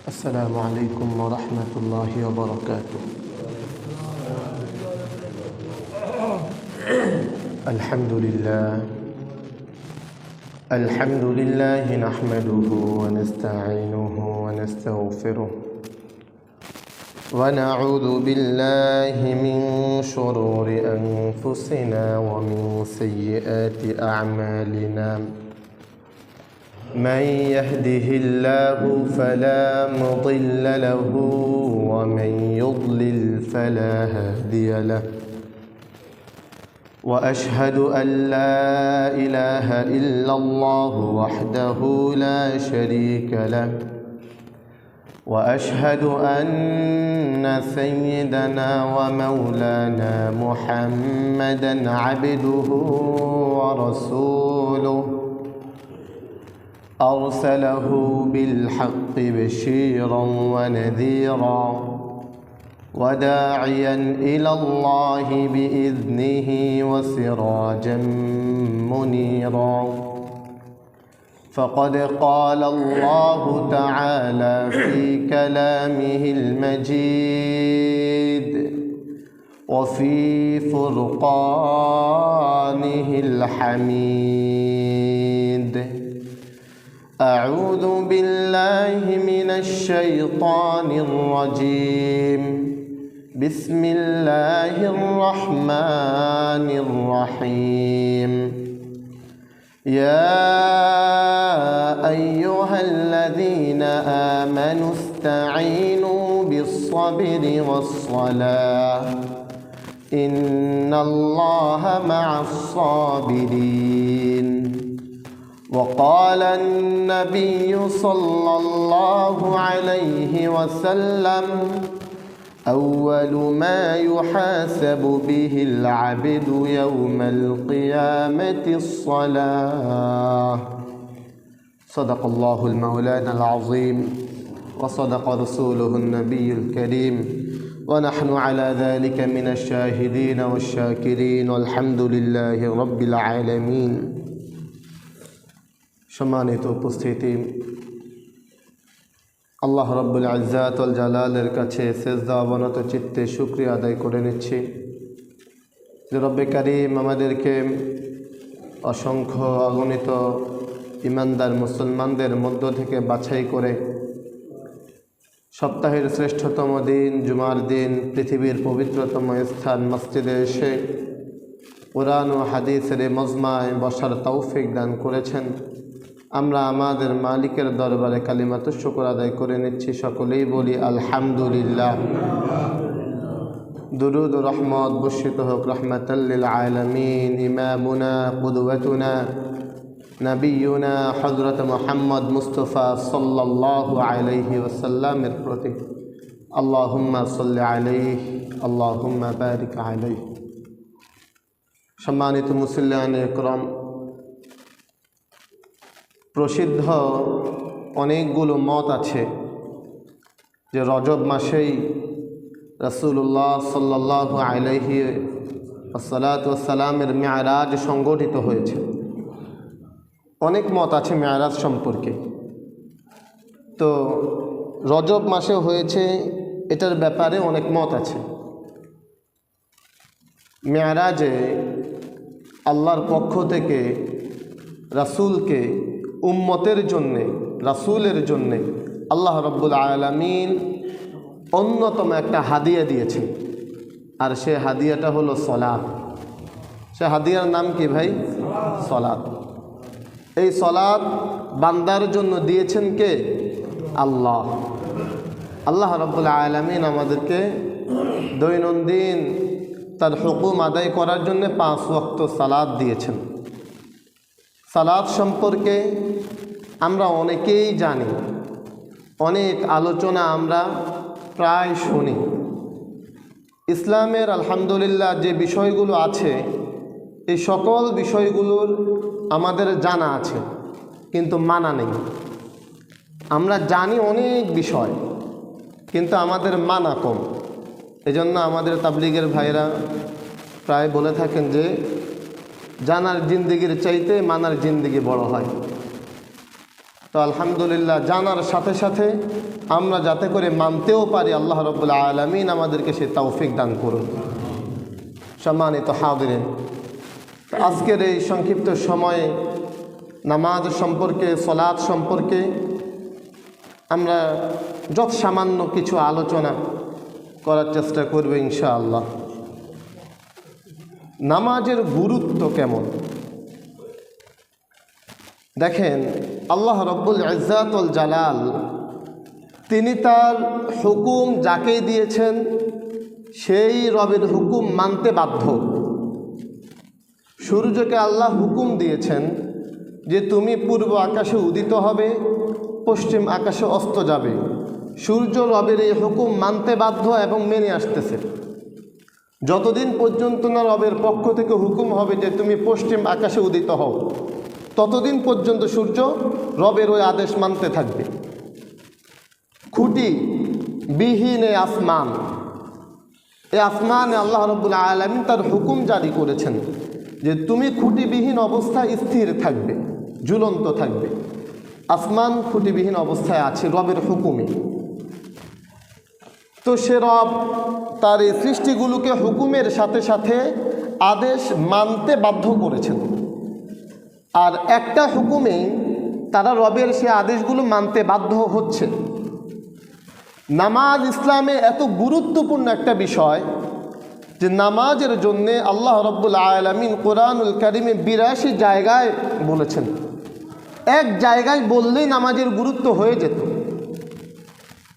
السلام عليكم ورحمة الله وبركاته. الحمد لله نحمده ونستعينه ونستغفره ونعوذ بالله من شرور أنفسنا ومن سيئات أعمالنا. من يهده الله فلا مضل له ومن يضلل فلا هادي له. وأشهد أن لا إله إلا الله وحده لا شريك له. وأشهد أن سيدنا ومولانا محمدًا عبده ورسوله أرسله بالحق بشيرا ونذيرا وداعيا إلى الله بإذنه وسراجا منيرا. فقد قال الله تعالى في كلامه المجيد وفي فرقانه الحميد: أعوذ بالله من الشيطان الرجيم. بسم الله الرحمن الرحيم. يا أيها الذين آمنوا استعينوا بالصبر والصلاة إن الله مع الصابرين. وقال النبي صلى الله عليه وسلم: أول ما يحاسب به العبد يوم القيامة الصلاة. صدق الله المولانا العظيم وصدق رسوله النبي الكريم ونحن على ذلك من الشاهدين والشاكرين والحمد لله رب العالمين. সম্মানিত উপস্থিতি, আল্লাহ রাব্বুল ইজ্জাত ওয়াল জালালের কাছে সেজদা অবনত চিত্তে শুকরিয়া আদায় করে নিচ্ছি যে রব্বে কারীম আমাদেরকে অসংখ্য অগণিত ইমানদার মুসলমানদের মধ্য থেকে বাছাই করে সপ্তাহের শ্রেষ্ঠতম দিন জুমার দিন পৃথিবীর পবিত্রতম স্থান মসজিদে এসে কোরআন ও হাদিসের মজমায় বসার তৌফিক দান করেছেন। আমরা আমাদের মালিকের দরবারে কালিমাত শুকর আদায় করে নিচ্ছি। সকলেই বলি আলহামদুলিল্লাহ। দুরুদ ও রহমত বর্ষিত হোক রহমাতাল লিল আলামিন ইমামুনা কুদওয়াতুনা নবিয়ুনা হযরত মুহাম্মদ মুস্তাফা সাল্লাল্লাহু আলাইহি ওয়াসাল্লামের প্রতি। আল্লাহুম্মা সাল্লি আলাইহি আল্লাহুম্মা বারিক আলাইহি। সম্মানিত মুসল্লিয়ানে ইকরাম, প্রসিদ্ধ অনেকগুলো মত আছে যে রজব মাসেই রাসূলুল্লাহ সাল্লাল্লাহু আলাইহি ওয়াসাল্লামের মেরাজ সংগঠিত হয়েছে। অনেক মত আছে মেরাজ সম্পর্কে। তো রজব মাসে হয়েছে এটার ব্যাপারে অনেক মত আছে। মেরাজে আল্লাহর পক্ষ থেকে রাসূলকে উম্মতের জন্যে রাসূলের জন্যে আল্লাহ রাব্বুল আলামিন অন্যতম একটা হাদিয়া দিয়েছেন, আর সে হাদিয়াটা হলো সলাত। সে হাদিয়ার নাম কি ভাই? সলাত। এই সলাত বান্দার জন্য দিয়েছেন কে? আল্লাহ। আল্লাহ রাব্বুল আলামিন আমাদেরকে দৈনন্দিন তার হুকুম আদায় করার জন্য 5 ওয়াক্ত সালাত দিয়েছেন। সালাত সম্পর্কে আমরা অনেকেই জানি, অনেক আলোচনা আমরা প্রায় শুনি। ইসলামের আলহামদুলিল্লাহ যে বিষয়গুলো আছে এই সকল বিষয়গুলোর আমাদের জানা আছে, কিন্তু মানা নেই। আমরা জানি অনেক বিষয়, কিন্তু আমাদের মানা কম। এজন্য আমাদের তাবলীগের ভাইরা প্রায় বলে থাকেন যে জানার জিন্দেগির চাইতে মানার জিন্দেগি বড় হয়। তো আলহামদুলিল্লাহ, জানার সাথে সাথে আমরা যাতে করে মানতেও পারি, আল্লাহ রাব্বুল আলামিন আমাদেরকে সে তৌফিক দান করুন। সম্মানিত হাজিরিন, আজকের এই সংক্ষিপ্ত সময়ে নামাজ সম্পর্কে, সালাত সম্পর্কে আমরা যত সামান্য কিছু আলোচনা করার চেষ্টা করব ইনশাআল্লাহ। নামাজের গুরুত্ব কেমন? দেখেন, আল্লাহ রব্বুল ইজ্জাত ওয়াল জালাল তিনি তার হুকুম যাকেই দিয়েছেন সেই রবের হুকুম মানতে বাধ্য। সূর্যকে আল্লাহ হুকুম দিয়েছেন যে তুমি পূর্ব আকাশে উদিত হবে, পশ্চিম আকাশে অস্ত যাবে। সূর্য রবের এই হুকুম মানতে বাধ্য এবং মেনে আসতেছে। যতদিন পর্যন্ত না রবের পক্ষ থেকে হুকুম হবে যে তুমি পশ্চিম আকাশে উদিত হও, ততদিন পর্যন্ত সূর্য রবের ওই আদেশ মানতে থাকবে। খুঁটি বিহীন এই আসমান, এই আসমানে আল্লাহ রাব্বুল আলামিন তার হুকুম জারি করেছেন যে তুমি খুঁটিবিহীন অবস্থায় স্থির থাকবে, ঝুলন্ত থাকবে। আসমান খুঁটিবিহীন অবস্থায় আছে রবের হুকুমে। তো সে রব তার এই সৃষ্টিগুলোকে হুকুমের সাথে সাথে আদেশ মানতে বাধ্য করেছেন। আর একটা হুকুমে তারা রবের সে আদেশগুলো মানতে বাধ্য হচ্ছে। নামাজ ইসলামে এত গুরুত্বপূর্ণ একটা বিষয় যে নামাজের জন্যে আল্লাহ রাব্বুল আলামিন কোরআনুল কারিমে ৮২ জায়গায় বলেছেন। এক জায়গায় বললেই নামাজের গুরুত্ব হয়ে যেত,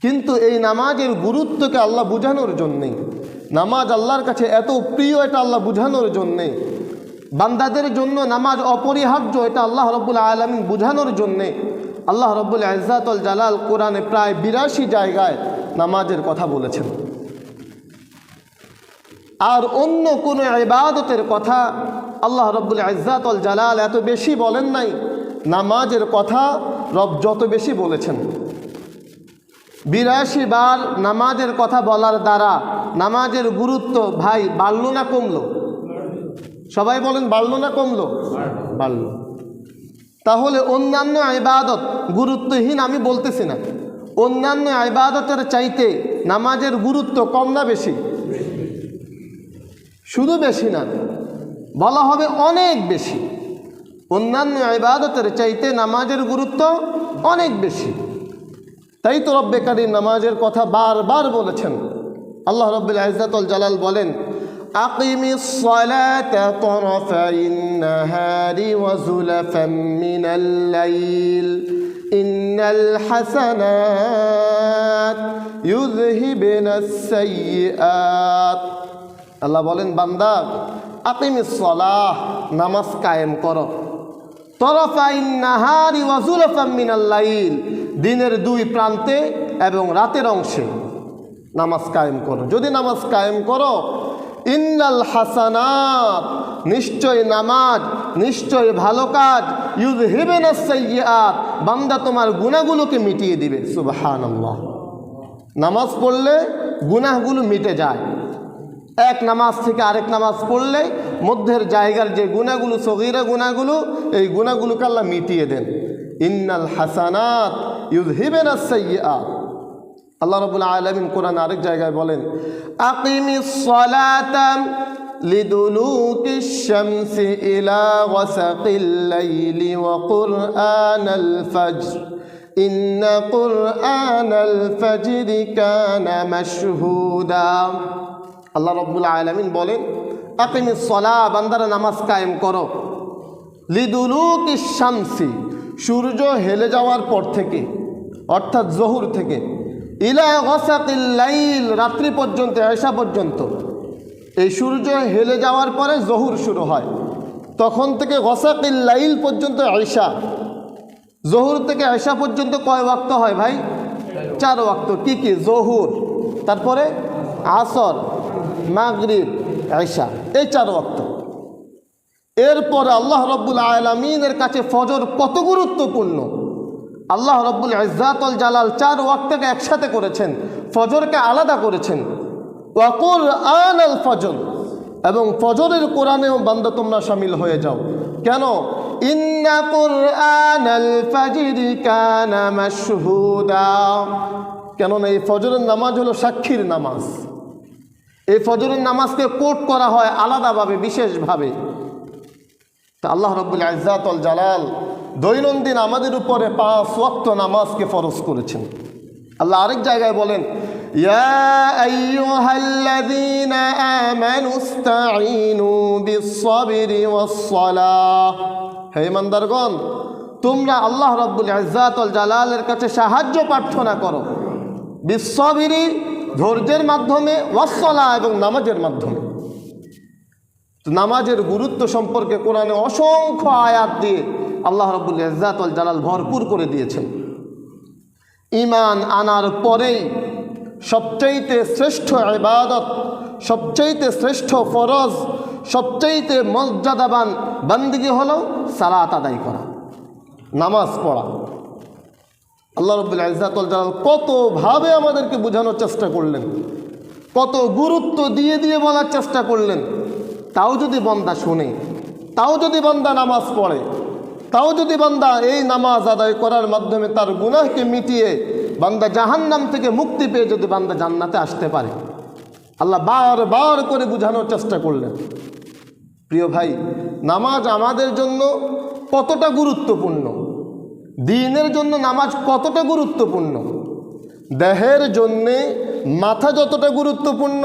কিন্তু এই নামাজের গুরুত্বকে আল্লাহ বুঝানোর জন্যে, নামাজ আল্লাহর কাছে এত প্রিয় এটা আল্লাহ বুঝানোর জন্যে, বান্দাদের জন্য নামাজ অপরিহার্য এটা আল্লাহ রাব্বুল আলামিন বুঝানোর জন্যে আল্লাহ রাব্বুল ইজ্জাত ওয়াল জালাল কোরআনে প্রায় ৮২ জায়গায় নামাজের কথা বলেছেন। আর অন্য কোনো ইবাদতের কথা আল্লাহ রাব্বুল ইজ্জাত ওয়াল জালাল এত বেশি বলেন নাই, নামাজের কথা রব যত বেশি বলেছেন। ৮২ বার নামাজের কথা বলার দ্বারা নামাজের গুরুত্ব ভাই বাড়লো না কমলো? সবাই বলেন, বাড়লো না কমলো? বাড়লো। তাহলে অন্যান্য ইবাদত গুরুত্বহীন আমি বলতেছি না, অন্যান্য ইবাদতের চাইতে নামাজের গুরুত্ব কম না বেশি? শুধু বেশি না, বলা হবে অনেক বেশি। অন্যান্য ইবাদতের চাইতে নামাজের গুরুত্ব অনেক বেশি। তাই তো রব্বে কারীম নামাজের কথা বারবার বলেছেন। আল্লাহ রাব্বুল ইজ্জাত ওয়াল জালাল বলেন, আকিমিস সালাতা তারাফাইন নাহারি ওয়া যুলাফাম মিনাল লাইল ইন্নাল হাসানাত ইউযহিবুনাস সাইয়্যাত। আল্লাহ বলেন, বান্দা আকিমিস সালাহ, নামাজ কায়েম করো। তারাফাইন নাহারি ওয়া যুলাফাম মিনাল লাইল, দিনের দুই প্রান্তে এবং রাতের অংশে নামাজ কায়েম করো। যদি নামাজ কায়েম করো, ইন্নাল হাসানাত, নিশ্চয় নামাজ, নিশ্চয় ভালো কাজ, ইউযহিবুনাস সাইয়্যাত, বান্দা তোমার গুনাহগুলোকে মিটিয়ে দিবে। সুবহানাল্লাহ। নামাজ পড়লে গুনাহগুলো মিটে যায়। এক নামাজ থেকে আরেক নামাজ পড়লে মধ্যের জায়গার যে গুনাহগুলো, সগীরা গুনাহগুলো, এই গুনাহগুলোকে আল্লাহ মিটিয়ে দেন। ইন্নাল হাসানাত ইউযহিবুনাস সাইয়্যাত। আল্লাহ রাব্বুল আলামিন কোরআন আরেক জায়গায় বলেন, আকিমিস সালাতা লিদুলুকিশ শামসি ইলা গাসাকিল লাইলি ওয়া কুরআনাল ফাজর ইন্না কুরআনাল ফাজরি কানা মাশহুদা। আল্লাহ রাব্বুল আলামিন বলেন, আকিমিস সালাহ, বান্দারা নামাজ কায়েম করো। লিদুলুকিশ শামসি, সূর্য হেলে যাওয়ার পর থেকে, অর্থাৎ জোহর থেকে, ইলা গাসাকিল লাইল, রাত্রি পর্যন্ত, এশা পর্যন্ত। এই সূর্য হেলে যাওয়ার পরে জোহর শুরু হয়, তখন থেকে গাসাকিল লাইল পর্যন্ত এশা। জোহর থেকে এশা পর্যন্ত কয় ওয়াক্ত হয় ভাই? 4 ওয়াক্ত। কি কি? জোহর, তারপরে আসর, মাগরিব, এশা, এই 4 ওয়াক্ত। এরপরে আল্লাহ রাব্বুল আলামিনের কাছে ফজর কত গুরুত্বপূর্ণ। আল্লাহ রাব্বুল ইজ্জাত ওয়াল জালাল 4 ওয়াক্তকে একসাথে করেছেন, ফজরকে আলাদা করেছেন। ওয়া কুরআনাল ফজর, এবং ফজরের কোরআনেও বান্দা তোমরা শামিল হয়ে যাও। কেন? ইন্না কুরআনাল ফাজরি কানা মাশহুদা। কেননা এই ফজরের নামাজ হলো সাক্ষীর নামাজ। এই ফজরের নামাজকে কোট করা হয় আলাদাভাবে, বিশেষভাবে। তা আল্লাহ রাব্বুল ইজ্জাত ওয়াল জালাল দৈনন্দিন আমাদের উপরে 5 ওয়াক্ত নামাজকে ফরজ করেছেন। আল্লাহ আরেক জায়গায় বলেন, ইয়া আইয়ুহাল্লাযীনা আমানুস্তাঈনু বিস-সাবরি ওয়াস-সালাহ। হে ইমানদারগণ, তোমরা আল্লাহ রাব্বুল ইজ্জাত ওয়াল জালালের কাছে সাহায্য প্রার্থনা করো, বিস-সাবরি ধৈর্যের মাধ্যমে, ওয়াস-সালাহ এবং নামাজের মাধ্যমে। নামাজের গুরুত্ব সম্পর্কে কোরআনে অসংখ্য আয়াত দিয়ে আল্লাহ রাব্বুল ইজ্জাত ওয়াল জালাল ভরপুর করে দিয়েছেন। ঈমান আনার পরেই সবচাইতে শ্রেষ্ঠ ইবাদত, সবচাইতে শ্রেষ্ঠ ফরজ, সবচাইতে মর্যাদাবান বান্দিগি হলো সালাত আদায় করা, নামাজ পড়া। আল্লাহ রাব্বুল ইজ্জাত ওয়াল জালাল কতভাবে আমাদেরকে বোঝানোর চেষ্টা করলেন, কত গুরুত্ব দিয়ে দিয়ে বলার চেষ্টা করলেন। তাও যদি বান্দা শুনে, তাও যদি বান্দা নামাজ পড়ে, তাও যদি বান্দা এই নামাজ আদায় করার মাধ্যমে তার গুনাহকে মিটিয়ে বান্দা জাহান্নাম থেকে মুক্তি পেয়ে যদি বান্দা জান্নাতে আসতে পারে, আল্লাহ বারবার করে বোঝানোর চেষ্টা করলেন। প্রিয় ভাই, নামাজ আমাদের জন্য কতটা গুরুত্বপূর্ণ, দ্বীনের জন্য নামাজ কতটা গুরুত্বপূর্ণ। দেহের জন্যে মাথা যতটা গুরুত্বপূর্ণ,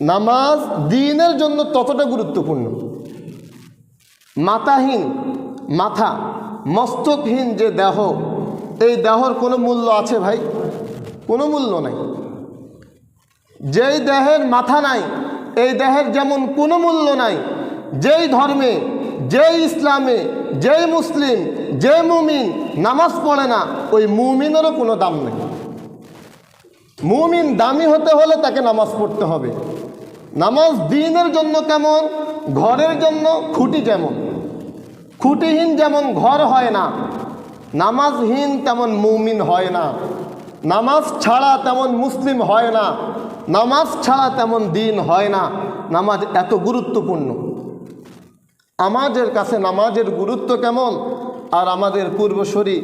নামাজ দ্বীনের জন্য ততটা গুরুত্বপূর্ণ। মাথাহীন, মাথা মস্তকহীন যে দেহ, এই দেহর কোনো মূল্য আছে ভাই? কোনো মূল্য নাই। যেই দেহের মাথা নাই, এই দেহের যেমন কোনো মূল্য নাই। যেই ধর্মে, যেই ইসলামে, যেই মুসলিম, যে মুমিন নামাজ পড়ে না, ওই মুমিনেরও কোনো দাম নেই। মুমিন দামি হতে হলে তাকে নামাজ পড়তে হবে। নামাজ দ্বীনের জন্য কেমন, ঘরের জন্য খুঁটি যেমন, খুঁটিহীন যেমন ঘর হয় না, নামাজহীন তেমন মুমিন হয় না। নামাজ ছাড়া তেমন মুসলিম হয় না, নামাজ ছাড়া তেমন দ্বীন হয় না। নামাজ এত গুরুত্বপূর্ণ। আমাদের কাছে নামাজের গুরুত্ব কেমন, আর আমাদের পূর্বসূরি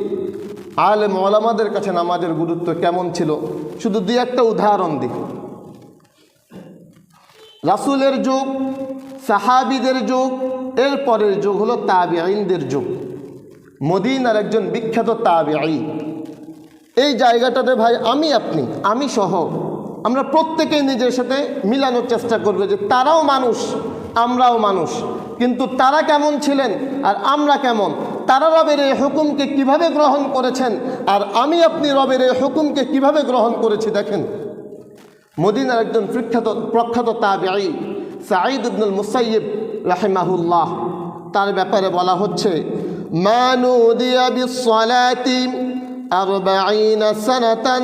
আলেম ওলামাদের কাছে নামাজের গুরুত্ব কেমন ছিল, শুধু দুই একটা উদাহরণ দিই। রাসূলের যুগ, সাহাবীদের যুগ, এর পরের যুগ হলো তাবিঈনদের যুগ। মদিনার একজন বিখ্যাত তাবিঈ, এই জায়গাটাতে ভাই আমি সহ আমরা প্রত্যেকেই নিজের সাথে মিলানোর চেষ্টা করবে যে তারাও মানুষ, আমরাও মানুষ, কিন্তু তারা কেমন ছিলেন আর আমরা কেমন। তারা রবের এই হুকুমকে কিভাবে গ্রহণ করেছেন, আর আপনি রবের এই হুকুমকে কিভাবে গ্রহণ করেছি। দেখেন, মদিনার একজন প্রখ্যাত তাবিঈ সাঈদ ইবনুল মুসাইয়িব রাহিমাহুল্লাহ, তার ব্যাপারে বলা হচ্ছে, মানুদিয়া বিসসালাতি 40 সানাতান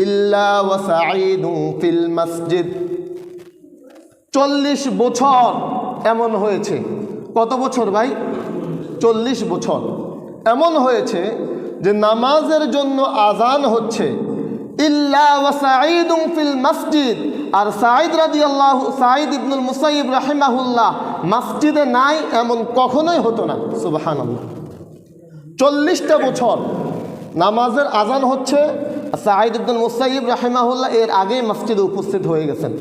ইল্লা ওয়া সাঈদুন ফিল মসজিদ। 40 বছর এমন হয়েছে। কত বছর ভাই? 40 বছর এমন হয়েছে যে নামাজের জন্য আজান হচ্ছে, ইল্লা ওয়া সাঈদুন ফিল মসজিদ, আর সাঈদ ইবনুল মুসাইয়িব রাহিমাহুল্লাহ মসজিদে নাই, এমন কখনোই হতো না। সুবহানাল্লাহ। 40টা বছর নামাজের আজান হচ্ছে, সাঈদ ইবনুল মুসাইয়িব রাহিমাহুল্লাহ এর আগেই মসজিদে উপস্থিত হয়ে গেছেন,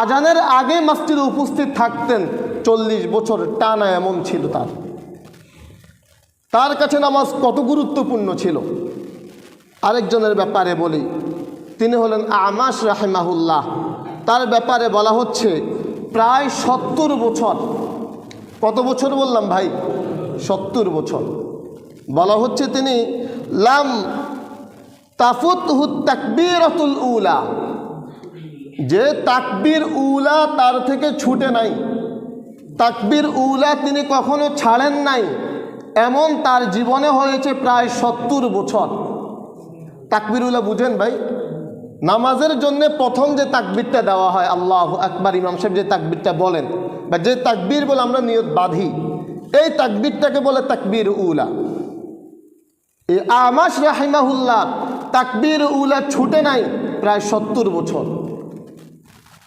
আজানের আগে মসজিদে উপস্থিত থাকতেন। 40 বছর টানা এমন ছিল তার কাছে নামাজ কত গুরুত্বপূর্ণ ছিল। আরেকজনের ব্যাপারে বলি, তিনি হলেন আমাশ রাহিমাহুল্লাহ। তার ব্যাপারে বলা হচ্ছে প্রায় 70 বছর। কত বছর বললাম ভাই? 70 বছর। বলা হচ্ছে তিনি লাম তাফুতহু তাকবীরাতুল উলা, যে তাকবীর উলা তার থেকে ছুটে নাই, তাকবীর উলা তিনি কখনো ছাড়েন নাই, এমন তার জীবনে হয়েছে প্রায় 70 বছর। তাকবীর উলা বুঝেন ভাই? নামাজের জন্য প্রথম যে তাকবীরটা দেওয়া হয়, আল্লাহু আকবার, ইমাম সাহেব যে তাকবীরটা বলেন বা যে তাকবীর বলে আমরা নিয়ত বাঁধি, এই তাকবীরটাকে বলে তাকবীর উলা। এই আমাশ রাহিমাহুল্লাহ তাকবীর উলা ছুটে নাই প্রায় 70 বছর।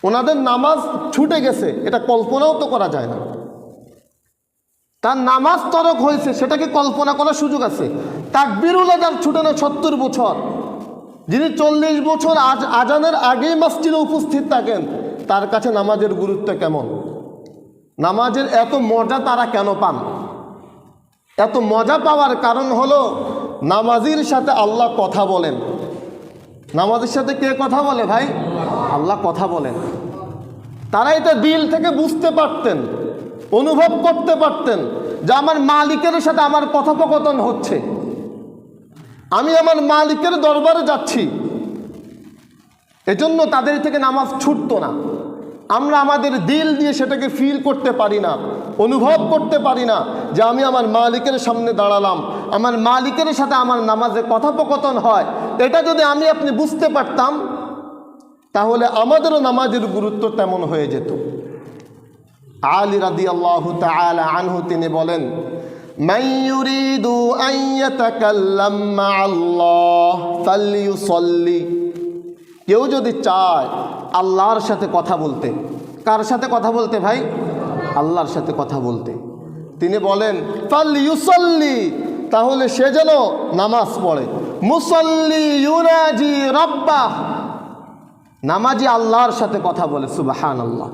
ওনাদের নামাজ ছুটে গেছে, এটা কল্পনাও তো করা যায় না। তার নামাজ তরক হয়েছে, সেটাকে কল্পনা করার সুযোগ আছে? তাকবীরুল আযান ছুটে না 70 বছর, যিনি 40 বছর আজানের আগেই মসজিদে উপস্থিত থাকেন, তার কাছে নামাজের গুরুত্ব কেমন? নামাজের এত মজা তারা কেন পান? এত মজা পাওয়ার কারণ হলো নামাজির সাথে আল্লাহ কথা বলেন। নামাজের সাথে কে কথা বলে ভাই? আল্লাহ কথা বলেন। তারা এটা দিল থেকে বুঝতে পারতেন, অনুভব করতে পারতেন যে আমার মালিকের সাথে আমার কথোপকথন হচ্ছে, আমি আমার মালিকের দরবারে যাচ্ছি। এজন্য তাদের থেকে নামাজ ছুটতো না। আমরা আমাদের দিল দিয়ে সেটাকে ফিল করতে পারি না, অনুভব করতে পারি না যে আমি আমার মালিকের সামনে দাঁড়ালাম, আমার মালিকের সাথে আমার নামাজে কথোপকথন হয়। এটা যদি আমি আপনি বুঝতে পারতাম, তাহলে আমাদেরও নামাজের গুরুত্ব তেমন হয়ে যেত। আলী রাদিয়াল্লাহু তাআলা আনহু তিনি বলেন, মান ইউরিদু আন ইয়াতাকাল্লাম মা'আল্লাহ ফালইউসাল্লি। কেউ যদি চায় আল্লাহর সাথে কথা বলতে, কার সাথে কথা বলতে ভাই? আল্লাহর সাথে কথা বলতে, তিনি বলেন ফালইউসাল্লি, তাহলে সে যেন নামাজ পড়ে। মুসাল্লি ইউনাজি রাব্বাহ, নামাজি আল্লাহর সাথে কথা বলে। সুবহানাল্লাহ।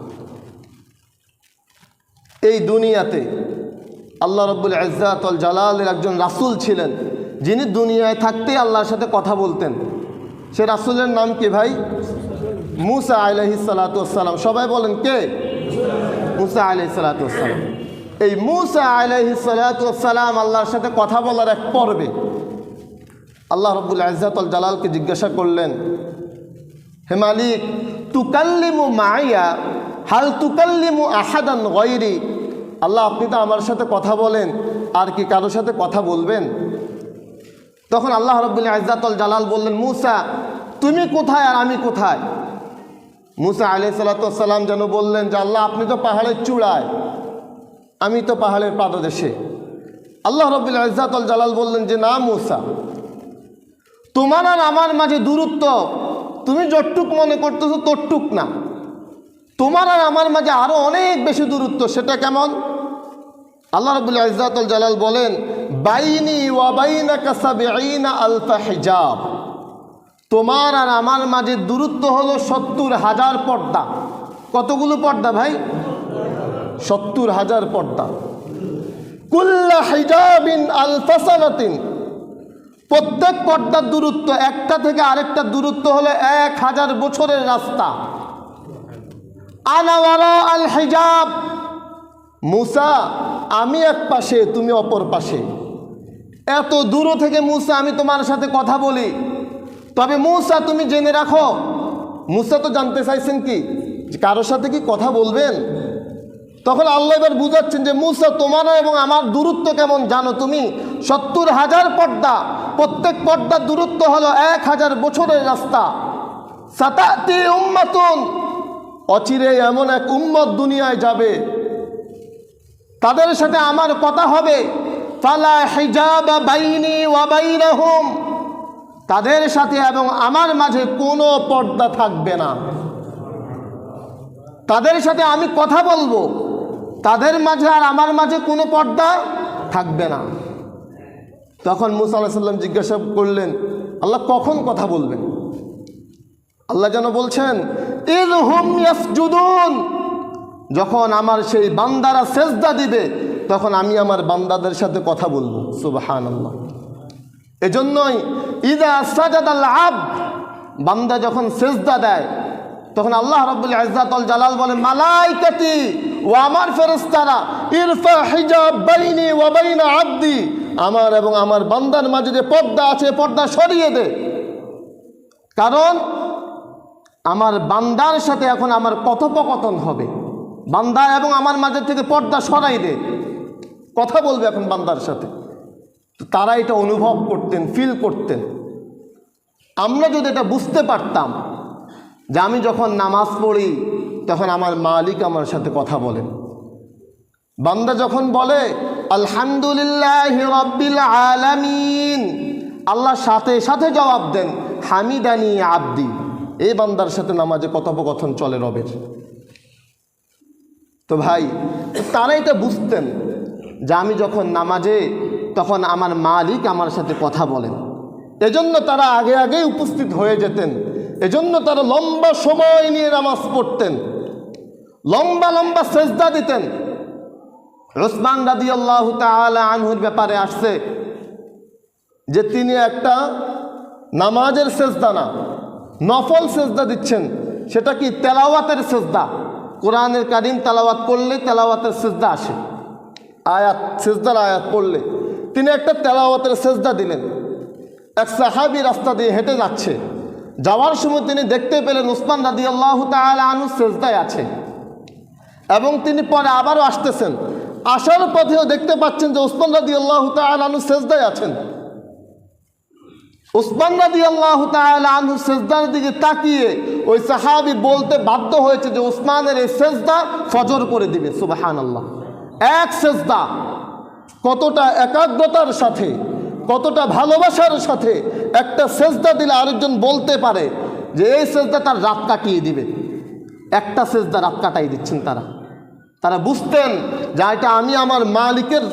এই দুনিয়াতে আল্লাহ রাব্বুল ইজ্জাত ওয়াল জালালের একজন রাসূল ছিলেন, যিনি দুনিয়ায় থাকতে আল্লাহর সাথে কথা বলতেন। সে রাসূলের নাম কি ভাই? মুসা আলাইহিস সালাতু ওয়াস সালাম। সবাই বলেন কে? মুসা আলাইহিস সালাতু ওয়াস সালাম। এই মুসা আলাইহিস সালাতু ওয়াস সালাম আল্লাহর সাথে কথা বলার এক পর্বে আল্লাহ রাব্বুল ইজ্জাত ওয়াল জালালকে জিজ্ঞাসা করলেন, হে মালিক, তুকাল্লিমু মাইয়া হাল তুকাল্লিমু আহাদান গায়রি। আল্লাহ, আপনি তো আমার সাথে কথা বলেন, আর কি কারোর সাথে কথা বলবেন? তখন আল্লাহ রাব্বুল ইজ্জাত ওয়াল জালাল বললেন, মুসা তুমি কোথায় আর আমি কোথায়? মুসা আলাইহিস সালাতু ওয়াস সালাম যেন বললেন যে আল্লাহ, আপনি তো পাহাড়ের চূড়ায়, আমি তো পাহাড়ের পাদদেশে। আল্লাহ রাব্বুল ইজ্জাত ওয়াল জালাল বললেন যে না মুসা, তোমার আর আমার মাঝে দূরত্ব তুমি যতটুক মনে করতেছো ততটুক না, তোমার আর আমার মাঝে আরো অনেক বেশি দূরত্ব। সেটা কেমন? আল্লাহ রাব্বুল ইজ্জাত ওয়াল জালাল বলেন, বাইনি ওয়া বাইনাকা ৭০,০০০ হিজাব। তোমার আর আমার মাঝে দূরত্ব হলো ৭০,০০০ পর্দা। কতগুলো পর্দা ভাই? ৭০,০০০ পর্দা। কুল্লা হিজাবিন আলফা সানাতিন, প্রত্যেক পর্দার দূরত্ব একটা থেকে আরেকটা দূরত্ব হলো ১,০০০ বছরের রাস্তা। আনা ওয়ারা আল হিজাব, মুসা আমি এক পাশে তুমি অপর পাশে। এত দূর থেকে মুসা আমি তোমার সাথে কথা বলি। তবে মুসা তুমি জেনে রাখো, মুসা তো জানতে চাইছেন কি যে কারোর সাথে কি কথা বলবেন? তখন আল্লাহ এবার বুঝাচ্ছেন যে মুসা, তোমার এবং আমার দূরত্ব কেমন জানো তুমি? ৭০,০০০ পর্দা, প্রত্যেক পর্দার দূরত্ব হলো ১,০০০ বছরের রাস্তা। সাতাতি উম্মাতুন, অচিরে এমন এক উম্মত দুনিয়ায় যাবে, তাদের সাথে আমার কথা হবে। ফালা হিজাবা বাইনি ওয়া বাইনাহুম, তাদের সাথে এবং আমার মাঝে কোনো পর্দা থাকবে না। তাদের সাথে আমি কথা বলবো, তাদের মাঝে আর আমার মাঝে কোনো পর্দা থাকবে না। তখন মুসা আলাইহিস সালাম জিজ্ঞাসা করলেন, আল্লাহ কখন কথা বলবেন? আল্লাহ যেন বলছেন, ইয হুম ইয়াসজুদুন, যখন আমার সেই বান্দারা সেজদা দিবে তখন আমি আমার বান্দাদের সাথে কথা বলবো। সুবহানাল্লাহ। এজন্যই ইযা সাজাদাল আবদ, বান্দা যখন সেজদা দেয় তখন আল্লাহ রাব্বুল ইজ্জাত ওয়াল জালাল বলেন, মালাইকাতি ও আমার ফেরেশতারা, ইরফা হিজাব বাইনি ওয়া বাইনা আবদি, আমার এবং আমার বান্দার মাঝে যে পর্দা আছে পর্দা সরিয়ে দে। কারণ আমার বান্দার সাথে এখন আমার কথোপকথন হবে, বান্দা এবং আমার মাঝে থেকে পর্দা সরাই দে, কথা বলবে এখন বান্দার সাথে। তারা এটা অনুভব করতেন, ফিল করতেন। আমরা যদি এটা বুঝতে পারতাম যে আমি যখন নামাজ পড়ি তখন আমার মালিক আমার সাথে কথা বলেন। বান্দা যখন বলে আলহামদুলিল্লাহি রাব্বিল আলামিন, আল্লাহ সাথে সাথে জবাব দেন হামিদানি আব্দি। এই বান্দার সাথে নামাজে কথোপকথন চলে রবের। তো ভাই, তারা এটা বুঝতেন যে আমি যখন নামাজে, তখন আমার মালিক আমার সাথে কথা বলেন। এজন্য তারা আগে আগে উপস্থিত হয়ে যেতেন, এজন্য তারা লম্বা সময় নিয়ে নামাজ পড়তেন, লম্বা লম্বা সেজদা দিতেন। উসমান রাদিয়াল্লাহু তাআলা আনহুর ব্যাপারে আসছে যে তিনি একটা নামাজের সেজদা না, নফল সেজদা দিচ্ছেন। সেটা কি? তেলাওয়াতের সেজদা। কোরআনের কারিম তেলাওয়াত করলে তেলাওয়াতের সেজদা আসে, আয়াত, সেজদার আয়াত পড়লে। তিনি একটা তেলাওয়াতের সেজদা দিলেন। এক সাহাবী রাস্তা দিয়ে হেঁটে যাচ্ছে, যাওয়ার সময় তিনি দেখতে পেলেন উসমান রাদিয়াল্লাহু তাআলা আনহু সেজদায় আছে, এবং তিনি পরে আবারও আসতেছেন। আসার পথেও দেখতে পাচ্ছেন যে উসমান রাদিয়াল্লাহু তাআলা আনহু সেজদায় আছেন। উসমান রাদিয়াল্লাহু তাআলা আনহু সেজদার দিকে তাকিয়ে ওই সাহাবী বলতে বাধ্য হয়েছে যে উসমানের এই সেজদা ফজর করে দিবে। সুবহানাল্লাহ! এক সেজদা কতটা একাগ্রতার সাথে, কতটা ভালোবাসার সাথে একটা সেজদা দিলে আরেকজন বলতে পারে যে এই সেজদা তার রাত কাটিয়ে দিবে। একটা সেজদা রাত কাটাই দিচ্ছেন তারা বুঝতেন যে এটা আমি আমার মালিকের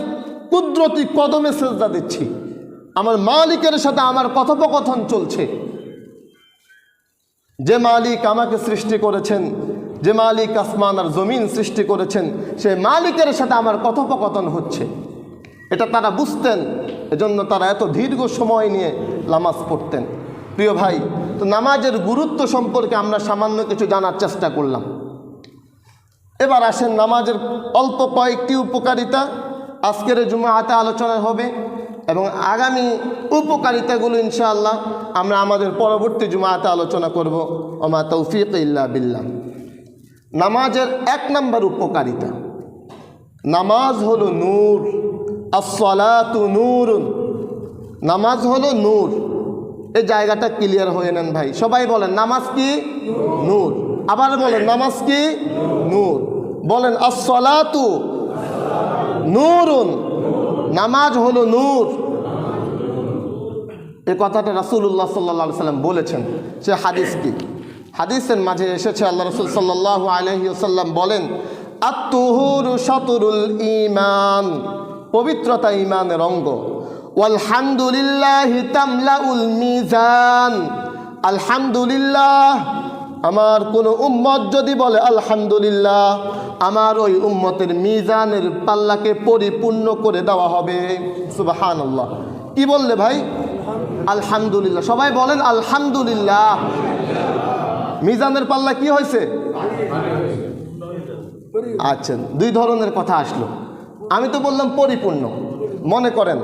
কুদরতি কদমে সেজদা দিচ্ছি, আমার মালিকের সাথে আমার কথোপকথন চলছে। যে মালিক আমাকে সৃষ্টি করেছেন, যে মালিক আসমান আর জমিন সৃষ্টি করেছেন, সে মালিকের সাথে আমার কথোপকথন হচ্ছে। এটা তারা বুঝতেন, এজন্য তারা এত দীর্ঘ সময় নিয়ে নামাজ পড়তেন। প্রিয় ভাই, তো নামাজের গুরুত্ব সম্পর্কে আমরা সামান্য কিছু জানার চেষ্টা করলাম। এবার আসেন নামাজের অল্প কয়েকটি উপকারিতা আজকের জুমাতে আলোচনা হবে, এবং আগামী উপকারিতাগুলো ইনশাআল্লাহ আমরা আমাদের পরবর্তী জুমাতে আলোচনা করব। ওমা তৌফিক ইল্লা বিল্লাহ। নামাজের 1 নম্বর উপকারিতা, নামাজ হলো নূর। আসসালাতু নূরুন, নামাজ হলো নূর। এই জায়গাটা ক্লিয়ার হয়ে নেন ভাই। সবাই বলেন নামাজ কি? নূর। আবার বলেন নামাজ কি? নূর। বলেন আসসালাতু নূরুন, নামাজ হলো নূর। এই কথাটা রাসূলুল্লাহ সাল্লাল্লাহু আলাইহি ওয়াসাল্লাম বলেছেন। সে হাদিস কি? হাদিসের মাঝে এসেছে আল্লাহ রাসূল সাল্লাল্লাহু আলাইহি ওয়াসাল্লাম বলেন, আত-তুহুরু শাতরুল ঈমান, পবিত্রতা ঈমানের অঙ্গ। ওয়াল হামদুলিল্লাহি তামলাউল মিজান, আলহামদুলিল্লাহ, আমার কোন উম্মত যদি বলে আলহামদুলিল্লাহ, আমার ওই উম্মতের মিজানের পাল্লাকে পরিপূর্ণ করে দেওয়া হবে। সুবহানাল্লাহ! কি বললে ভাই? আলহামদুলিল্লাহ। সবাই বলেন আলহামদুলিল্লাহ। মিজানের পাল্লা কি হয়েছে? আচ্ছা, 2 ধরনের কথা আসলো। আমি তো বললাম পরিপূর্ণ। মনে করেন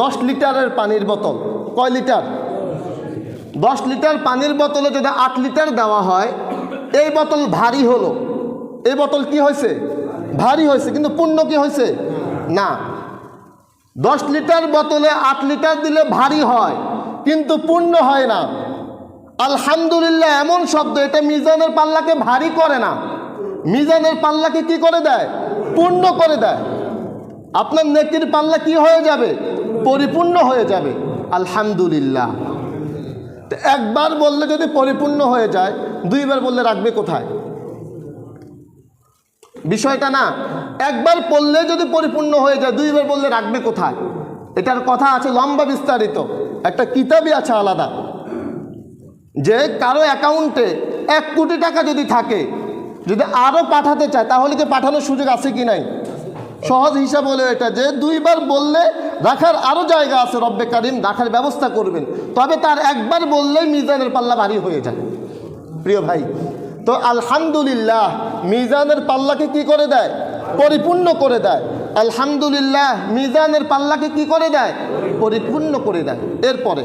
10 লিটারের পানির বোতল, কয় লিটার? 10 লিটার পানির বোতলে যদি 8 লিটার দেওয়া হয়, এই বোতল ভারী হলো। এই বোতল কি হয়েছে? ভারী হয়েছে, কিন্তু পূর্ণ কি হয়েছে? না। 10 লিটার বোতলে 8 লিটার দিলে ভারী হয়, কিন্তু পূর্ণ হয় না। আলহামদুলিল্লাহ এমন শব্দ, এটা মিজানের পাল্লাকে ভারী করে না, মিজানের পাল্লাকে কি করে দেয়? পূর্ণ করে দেয়। আপনার নেকির পাল্লা কি হয়ে যাবে? পরিপূর্ণ হয়ে যাবে। আলহামদুলিল্লাহ। একবার বললে যদি পরিপূর্ণ হয়ে যায়, 2 বার বললে রাখবে কোথায়? বিষয়টা না, একবার পড়লে যদি পরিপূর্ণ হয়ে যায়, 2 বার বললে রাখবে কোথায়? এটার কথা আছে লম্বা বিস্তারিত, একটা কিতাবই আছে আলাদা। যে কারো অ্যাকাউন্টে 1 কোটি টাকা যদি থাকে, যদি আরও পাঠাতে চায়, তাহলে কি পাঠানোর সুযোগ আছে কি নাই? সহজ হিসাব হলো এটা, যে 2 বার বললে রাখার আরও জায়গা আছে, রব্বে কারিম রাখার ব্যবস্থা করবেন। তবে তার একবার বললেই মিজানের পাল্লা ভারী হয়ে যায়। প্রিয় ভাই, তো আলহামদুলিল্লাহ মিজানের পাল্লাকে কি করে দেয়? পরিপূর্ণ করে দেয়। আলহামদুলিল্লাহ মিজানের পাল্লাকে কি করে দেয়? পরিপূর্ণ করে দেয়। এরপরে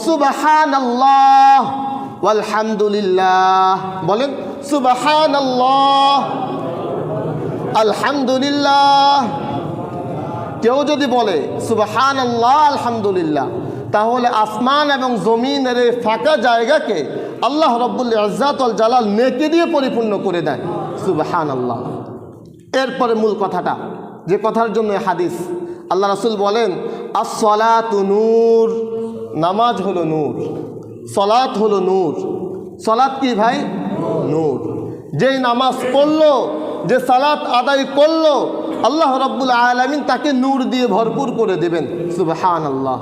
সুবহানাল্লাহ ওয়ালহামদুলিল্লাহ, বলেন সুবহানাল্লাহ আলহামদুলিল্লাহ। কেউ যদি বলে সুবহানাল্লাহ আলহামদুলিল্লাহ, তাহলে আসমান এবং জমিনের এই ফাঁকা জায়গাকে আল্লাহ রব্বুল ইজ্জাত ওয়াল জালাল নেকি দিয়ে পরিপূর্ণ করে দেয়। সুবহানাল্লাহ। এরপরে মূল কথাটা, যে কথার জন্য হাদিস, আল্লাহ রাসূল বলেন আস-সালাতু নূর, নামাজ হলো নূর, সালাত হলো নূর। সালাত কি ভাই? নূর। যেই নামাজ পড়লো, যে সালাত আদায় করলো, আল্লাহ রাব্বুল আলামিন তাকে নূর দিয়ে ভরপুর করে দেবেন। সুবহানাল্লাহ।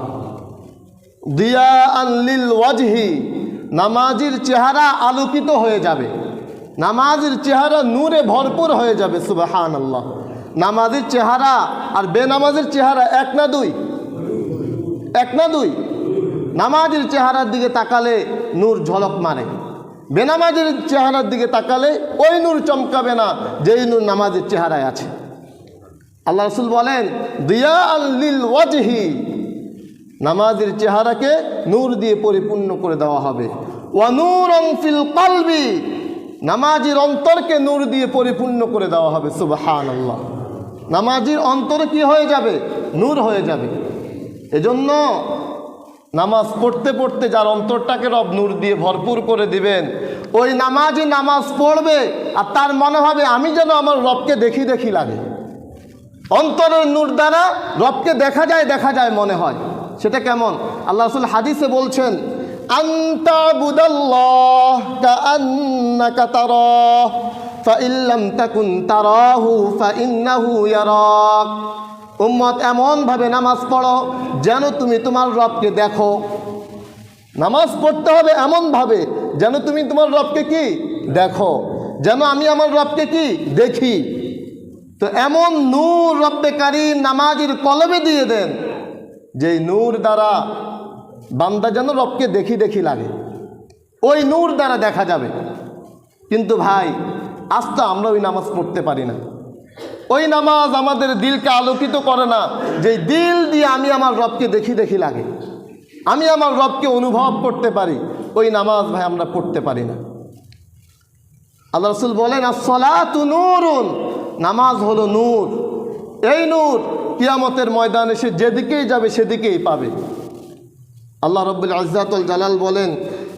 দিয়াআন লিল ওয়াজহি, নামাজির চেহারা আলোকিত হয়ে যাবে, নামাজের চেহারা নূরে ভরপুর হয়ে যাবে। সুবহানাল্লাহ। নামাজের চেহারা আর বেনামাজের চেহারা এক না দুই? এক না দুই? নামাজের চেহারার দিকে তাকালে নূর ঝলক মারে, বেনামাজের চেহারার দিকে তাকালে ওই নূর চমকাবে না যেই নূর নামাজের চেহারায় আছে। আল্লাহ রাসূল বলেন দিয়াআন লিল ওয়াজহি, নামাজের চেহারাকে নূর দিয়ে পরিপূর্ণ করে দেওয়া হবে। ওয়া নূরুন ফিল কলবি, নামাজের অন্তরকে নূর দিয়ে পরিপূর্ণ করে দেওয়া হবে। সুবহানাল্লাহ। নামাজের অন্তরে কি হয়ে যাবে? নূর হয়ে যাবে। এজন্য নামাজ পড়তে পড়তে যার অন্তরটাকে রব নূর দিয়ে ভরপুর করে দিবেন, ওই নামাজই নামাজ পড়বে আর তার মনে হবে আমি যেন আমার রবকে দেখি দেখি লাগে। অন্তরের নূর দ্বারা রবকে দেখা যায় মনে হয়। সেটা কেমন? আল্লাহ রাসূল হাদিসে বলছেন আনতা বুদাল্লাহ কাআন্নাকা তারাহ ফাইন লাম তাকুন তারাহু ফাইন্নাহু ইয়ারাক। উম্মত, এমনভাবে নামাজ পড়ো যেন তুমি তোমার রবকে দেখো। নামাজ পড়তে হবে এমনভাবে যেন তুমি তোমার রবকে কি দেখো, যেন আমি আমার রবকে কি দেখি। তো এমন নূর রব্বে কারীম নামাজের কলবে দিয়ে দেন যেই নূর দ্বারা বান্দা যেন রবকে দেখি দেখি লাগে, ওই নূর দ্বারা দেখা যাবে। কিন্তু ভাই আজ তো আমরা ওই নামাজ পড়তে পারি না, ওই নামাজ আমাদের দিলকে আলোকিত করে না, যে দিল দিয়ে আমি আমার রবকে দেখি দেখি লাগে, আমি আমার রবকে অনুভব করতে পারি, ওই নামাজ ভাই আমরা পড়তে পারি না। আল্লাহ রাসূল বলেন আস-সালাতু নূরুন, নামাজ হলো নূর। এই নূর কিয়ামতের ময়দানে সে যেদিকেই যাবে সেদিকেই পাবে। আল্লাহ রাব্বুল ইজ্জাত ওয়াল জালাল বলেন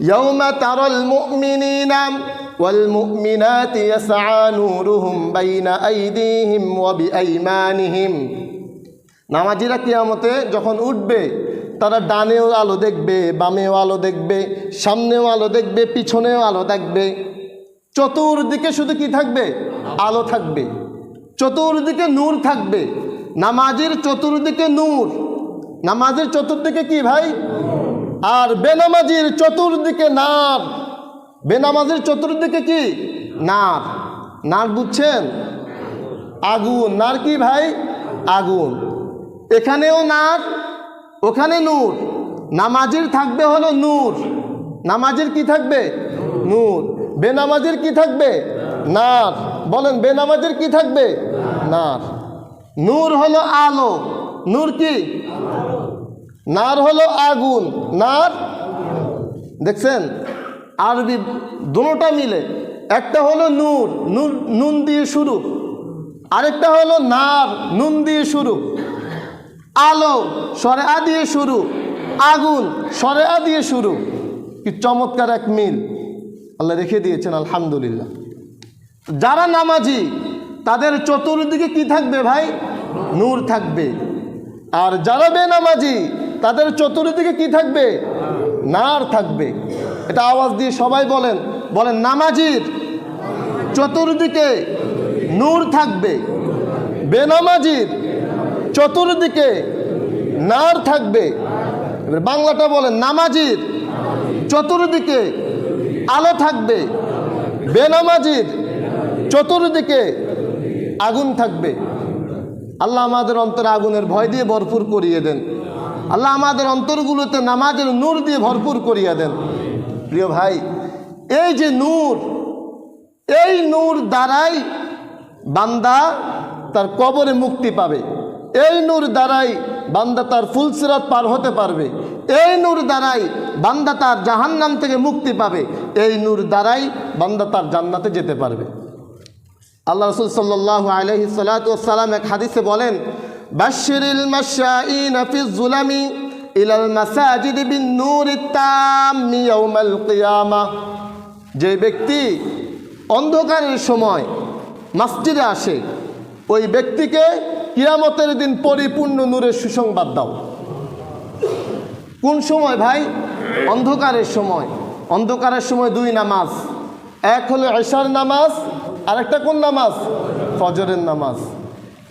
ইয়াউমা তারাল মুমিনিনা ওয়াল মুমিনাতি ইয়াসআ নূরুহুম বাইনা আইদিহিম ওয়া বিআইমানিহিম। নামাজিরা কিয়ামতে যখন উঠবে তারা ডানেও আলো দেখবে, বামেও আলো দেখবে, সামনেও আলো দেখবে, পিছনেও আলো দেখবে। চতুর্দিকে শুধু কি থাকবে? আলো থাকবে, চতুর্দিকে নূর থাকবে। নামাজের চতুর্দিকে নূর, নামাজের চতুর্দিকে কি ভাই? আর বেনামাজির চতুর্দিকে নার, বেনামাজির চতুর্দিকে কি? নার। নার বুঝছেন? আগুন। নার কি ভাই? আগুন। এখানেও নার, ওখানে নূর। নামাজের থাকবে হলো নূর, নামাজের কি থাকবে? নূর। বেনামাজের কি থাকবে? নার। বলেন বেনামাজের কি থাকবে? নার। নূর হলো আলো, নূর কি? নার হলো আগুন, নার। দেখছেন আরবি দুটোটা মিলে, একটা হলো নূর, নূর নুন দিয়ে শুরু, আরেকটা হলো নার, নুন দিয়ে শুরু। আলো সরে আ দিয়ে শুরু, আগুন সরে আ দিয়ে শুরু। কি চমৎকার এক মিল আল্লাহ রেখে দিয়েছেন, আলহামদুলিল্লাহ। যারা নামাজি তাদের চতুর্দিকে কি থাকবে ভাই? নূর থাকবে। আর যারা বেনামাজি তাদের চতুর্দিকে কি থাকবে? নার থাকবে। এটা আওয়াজ দিয়ে সবাই বলেন, বলেন নামাজির চতুর্দিকে নূর থাকবে, বেনামাজির চতুর্দিকে নার থাকবে। এবার বাংলাটা বলেন, নামাজির চতুর্দিকে আলো থাকবে, বেনামাজির চতুর্দিকে আগুন থাকবে। আল্লাহ আমাদের অন্তরে আগুনের ভয় দিয়ে ভরপুর করিয়ে দেন। আল্লাহ আমাদের অন্তরগুলোতে নামাজের নূর দিয়ে ভরপুর করিয়ে দেন। প্রিয় ভাই, এই যে নূর, এই নূর দ্বারাই বান্দা তার কবরে মুক্তি পাবে, এই নূর দ্বারাই বান্দা তার ফুলসিরাত পার হতে পারবে, এই নূর দ্বারাই বান্দা তার জাহান্নাম থেকে মুক্তি পাবে, এই নূর দ্বারাই বান্দা তার জান্নাতে যেতে পারবে। আল্লাহ রাসূল সাল্লাল্লাহু আলাইহি সাল্লাতু ওয়াস সালাম এক হাদিসে বলেন বাশশিরিল মাশাঈনা ফিজ যুলামি ইলাল মাসাজিদ বিন নূরিত তাম্মি ইয়াউমাল কিয়ামাহ। যে ব্যক্তি অন্ধকারের সময় মসজিদে আসে, ওই ব্যক্তিকে কিয়ামতের দিন পরিপূর্ণ নূরের সুসংবাদ দাও। কোন সময় ভাই? অন্ধকারের সময়। অন্ধকারের সময় দুই নামাজ, এক হলো এশার নামাজ, আরেকটা কোন নামাজ? ফজরের নামাজ।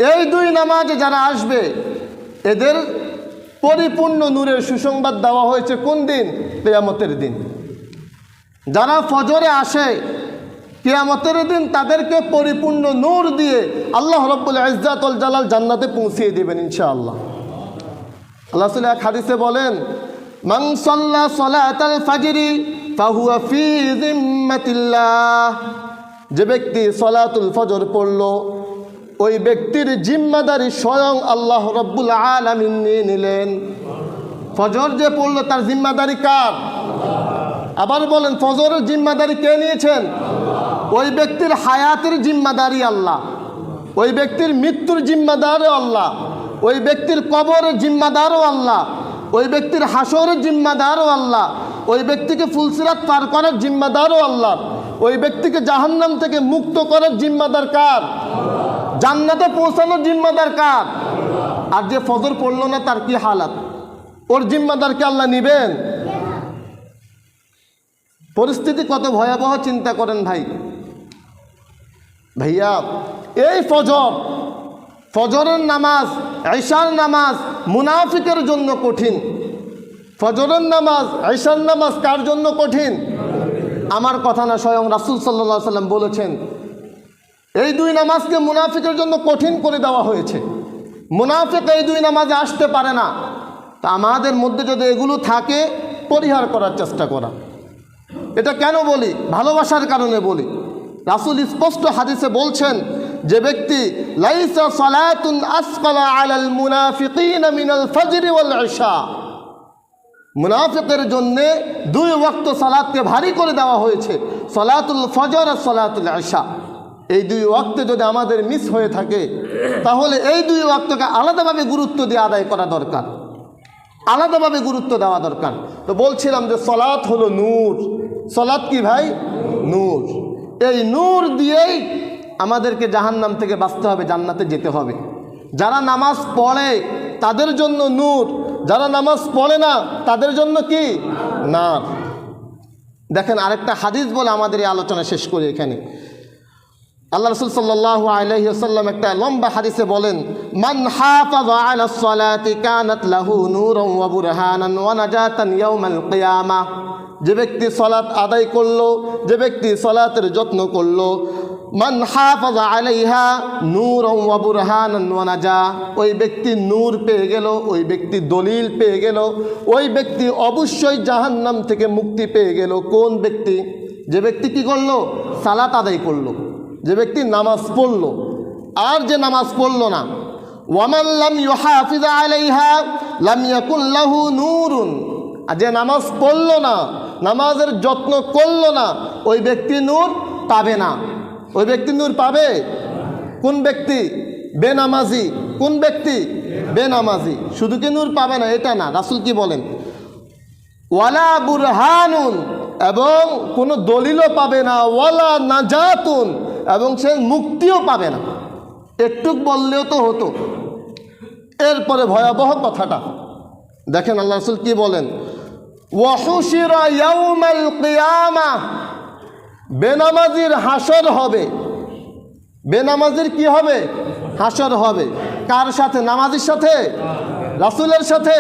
এই দুই নামাজে যারা আসবে এদের পরিপূর্ণ নূরের সুসংবাদ দেওয়া হয়েছে কোন দিন? কিয়ামতের দিন। যারা ফজরে আসে কিয়ামতের দিন তাদেরকে পরিপূর্ণ নূর দিয়ে আল্লাহ রাব্বুল ইজ্জাত ওয়াল জালাল জান্নাতে পৌঁছিয়ে দিবেন ইনশাআল্লাহ। আল্লাহ তাআলা এক হাদিসে বলেন, মান সাল্লা সালাতাল ফাজরি ফাহুয়া ফি জিম্মাতিল্লাহ। যে ব্যক্তি সালাতুল ফজর পড়ল ওই ব্যক্তির জিম্মাদারি স্বয়ং আল্লাহ রাব্বুল আলামিন নিয়ে নিলেন। ফজর যে পড়লো তার জিম্মাদারি কার? আবার বলেন, ফজরের জিম্মাদারি কে নিয়েছেন? ওই ব্যক্তির হায়াতের জিম্মাদারি আল্লাহ, ওই ব্যক্তির মৃত্যুর জিম্মাদারও আল্লাহ, ওই ব্যক্তির কবরের জিম্মাদারও আল্লাহ, ওই ব্যক্তির হাসরের জিম্মাদারও আল্লাহ, ওই ব্যক্তিকে ফুলসিরাত পার করার জিম্মাদারও আল্লাহ, ওই ব্যক্তিকে জাহান্নাম থেকে মুক্ত করার জিম্মাদার কার? জান্নাতে পৌঁছানোর জিম্মাদার কার? আর যে ফজর পড়লো না তার কি হালাত? ওর জিম্মাদারকে আল্লাহ নিবেন? পরিস্থিতি কত ভয়াবহ চিন্তা করেন ভাইয়া। এই ফজরের নামাজ, ঈশার নামাজ মুনাফিকের জন্য কঠিন। ফজরের নামাজ, ঈশার নামাজ কার জন্য কঠিন? আমার কথা না, স্বয়ং রাসূল সাল্লাল্লাহু আলাইহি সাল্লাম বলেছেন এই দুই নামাজকে মুনাফিকের জন্য কঠিন করে দেওয়া হয়েছে। মুনাফিক এই দুই নামাজে আসতে পারে না। তা আমাদের মধ্যে যদি এগুলো থাকে পরিহার করার চেষ্টা করা। এটা কেন বলি? ভালোবাসার কারণে বলি। রাসূল স্পষ্ট হাদিসে বলছেন, যে ব্যক্তি লাইসা সালাতুন আসকালা আলাল মুনাফিকিনা মিনাল ফজরি ওয়াল ইশা, মুনাফিকের জন্যে দুই ওয়াক্ত সালাতকে ভারী করে দেওয়া হয়েছে, সালাতুল ফজর আর সালাতুল ইশা। এই দুই ওয়াক্তে যদি আমাদের মিস হয়ে থাকে তাহলে এই দুই ওয়াক্তকে আলাদাভাবে গুরুত্ব দিয়ে আদায় করা দরকার, আলাদাভাবে গুরুত্ব দেওয়া দরকার। তো বলছিলাম যে সালাত হলো নূর। সালাত কি ভাই? নূর। এই নূর দিয়েই আমাদেরকে জাহান্নাম থেকে বাঁচতে হবে, জান্নাতে যেতে হবে। যারা নামাজ পড়ে তাদের জন্য নূর, যারা নামাজ পড়ে না তাদের জন্য কি? না। দেখেন আরেকটা হাদিস বলে আমাদের এই আলোচনা শেষ করি এখানে। আল্লাহ রাসূল সাল্লাল্লাহু আলাইহি ওয়াসাল্লাম একটা লম্বা হাদিসে বলেন, মান হাফাযা আলাস সালাতি কানাত লাহু নূরান ওয়া বুরহানান ওয়া নাজাতান ইয়াউমাল কিয়ামাহ। যে ব্যক্তি সালাত আদায় করলো, যে ব্যক্তি সালাতের যত্ন করলো, মান হাফাযা আলাইহা নূরান ওয়া বুরহানান ওয়া নাজা, ওই ব্যক্তি নূর পেয়ে গেল, ওই ব্যক্তি দলিল পেয়ে গেল, ওই ব্যক্তি অবশ্যই জাহান্নাম থেকে মুক্তি পেয়ে গেল। কোন ব্যক্তি? যে ব্যক্তি কি করলো? সালাত আদায় করলো, যে ব্যক্তি নামাজ পড়লো। আর যে নামাজ পড়লো না, ওয়ামান লাম ইউহাফিজ আলাইহা লাম ইয়াকুন লাহু নূরুন, আর যে নামাজ পড়লো না, নামাজের যত্ন করলো না, ওই ব্যক্তি নূর পাবে না। ওই ব্যক্তি নূর পাবে? কোন ব্যক্তি? বেনামাজি। কোন ব্যক্তি? বেনামাজি। শুধু কি নূর পাবে না এটা না, রাসূল কি বলেন? ওয়ালা বুরহানুন, এবং কোনো দলিলও পাবে না, ওয়ালা নাজাতুন, এবং সে মুক্তিও পাবে না। একটু বললেও তো হতো। এরপরে ভয়াবহ কথাটা দেখেন, আল্লাহ রাসূল কি বলেন? ওয়াহুশিরা ইয়াউমাল কিয়ামাহ, বেনামাজির হাসর হবে। বেনামাজির কি হবে? হাসর হবে। কার সাথে? নামাজির সাথে? রাসূলের সাথে?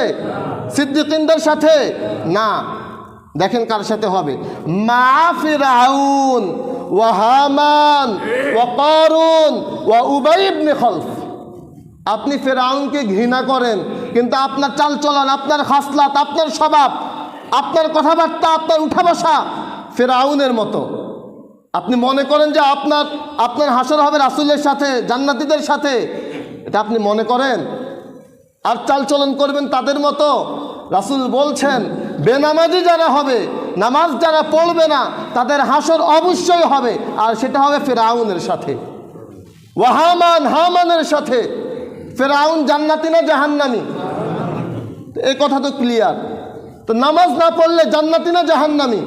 সিদ্দিকিনদের সাথে? না। দেখেন কার সাথে হবে? মা ফিরআউন ওয়া হামান ওয়া কারুন ওয়া উবাই ইবনে খালফ। আপনি ফিরআউনকে ঘৃণা করেন, কিন্তু আপনার চালচলন, আপনার খাসলাত, আপনার স্বভাব, আপনার কথাবার্তা, আপনার উঠা বসা ফিরআউনের মতো। আপনি মনে করেন যে আপনার হাসর হবে রাসূলের সাথে, জান্নাতীদের সাথে, এটা আপনি মনে করেন? আর চালচলন করবেন তাদের মতো? রাসূল বলছেন বেনামাজি যারা হবে, নামাজ যারা পড়বে না, তাদের হাসর অবশ্যই হবে, আর সেটা হবে ফিরআউনের সাথে, ওয়া হামানের সাথে। ফিরআউন জান্নাতি না জাহান্নামী? এই কথা তো ক্লিয়ার। তো নামাজ না পড়লে জান্নাতি না জাহান্নামী?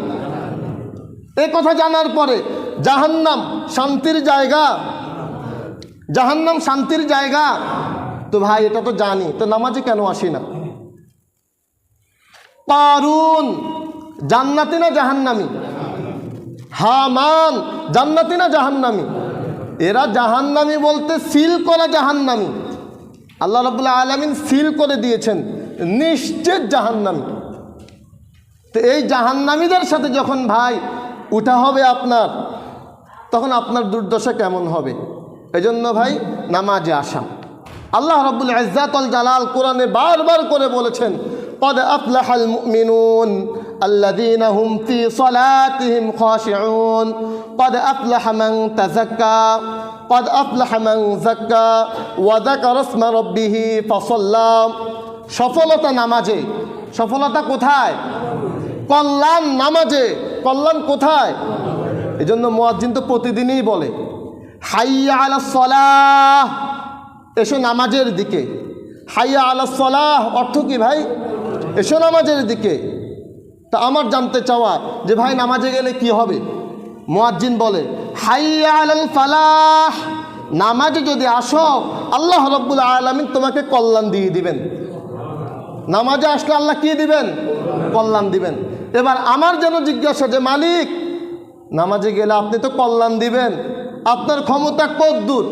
এই কথা জানার পরে জাহান্নাম শান্তির জায়গা? জাহান্নাম শান্তির জায়গা? তো ভাই এটা তো জানি, তো নামাজে কেন আসি না? কারুন জান্নাতি না জাহান্নামী? হামান জান্নাতি না জাহান্নামী? এরা জাহান্নামী বলতে সিল করা জাহান্নামী। আল্লাহ রাব্বুল আলামিন সিল করে দিয়েছেন নিশ্চিত জাহান্নামী। তো এই জাহান্নামীদের সাথে যখন ভাই উঠা হবে আপনার, তখন আপনার দুর্দশা কেমন হবে? এজন্য ভাই নামাজে আসা। আল্লাহ রাব্বুল ইজ্জাত ওয়াল জালাল কোরআনে বারবার করে বলেছেন, قد أفلح المؤمنون الذين هم في صلاتهم خاشعون قد أفلح من تزكى قد أفلح من زكى وذكر اسم ربه فصلى। সফলতা নামাজে। সফলতা কোথায়? কল্যাণ নামাজে। কল্যাণ কোথায়? এজন্য মুয়াজ্জিন তো প্রতিদিনই বলে হাইয়া আলাস সালাহ, এসো নামাজের দিকে। হাইয়া আলাস সালাহ অর্থ কি ভাই? এসো নামাজের দিকে। তা আমার জানতে চাওয়া যে ভাই নামাজে গেলে কি হবে? মুয়াজ্জিন বলে হাইয়া আলাল ফালাহ, নামাজে যদি আসো আল্লাহ রাব্বুল আলামিন তোমাকে কল্যাণ দিয়ে দিবেন। নামাজে আসলে আল্লাহ কি দিবেন? কল্যাণ দিবেন। এবার আমার যেন জিজ্ঞাসা যে মালিক, নামাজে গেলে আপনি তো কল্যাণ দিবেন, আপনার ক্ষমতা কতদূর?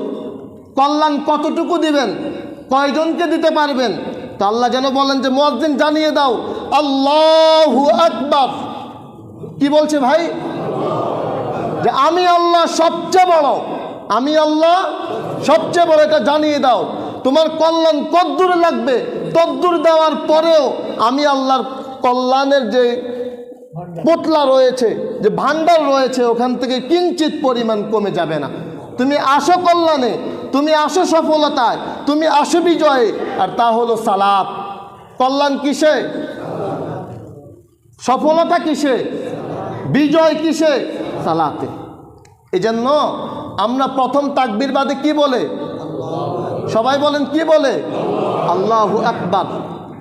কল্যাণ কতটুকু দিবেন? কয়জনকে দিতে পারবেন? তো আল্লাহ যেন বলেন যে মুয়াজ্জিন জানিয়ে দাও আল্লাহু আকবার। কি বলছে ভাই? যে আমি আল্লাহ সবচেয়ে বড়, আমি আল্লাহ সবচেয়ে বড়, এটা জানিয়ে দাও। তোমার কল্যাণ কতদূর লাগবে, ততদূর দেওয়ার পরেও আমি আল্লাহর কল্যাণের যে পোটলা রয়েছে, যে ভান্ডার রয়েছে, ওখান থেকে কিঞ্চিত পরিমাণ কমে যাবে না। তুমি আসো কল্যাণে, তুমি আসো সফলতায়, তুমি আসো বিজয়ে। আর তা হলো সালাত। কল্যাণ কিসে? সফলতা কিসে? বিজয় কিসে? সালাতে। এই জন্য আমরা প্রথম তাকবীর বাদে কি বলে? সবাই বলেন কি বলে? আল্লাহু আকবার।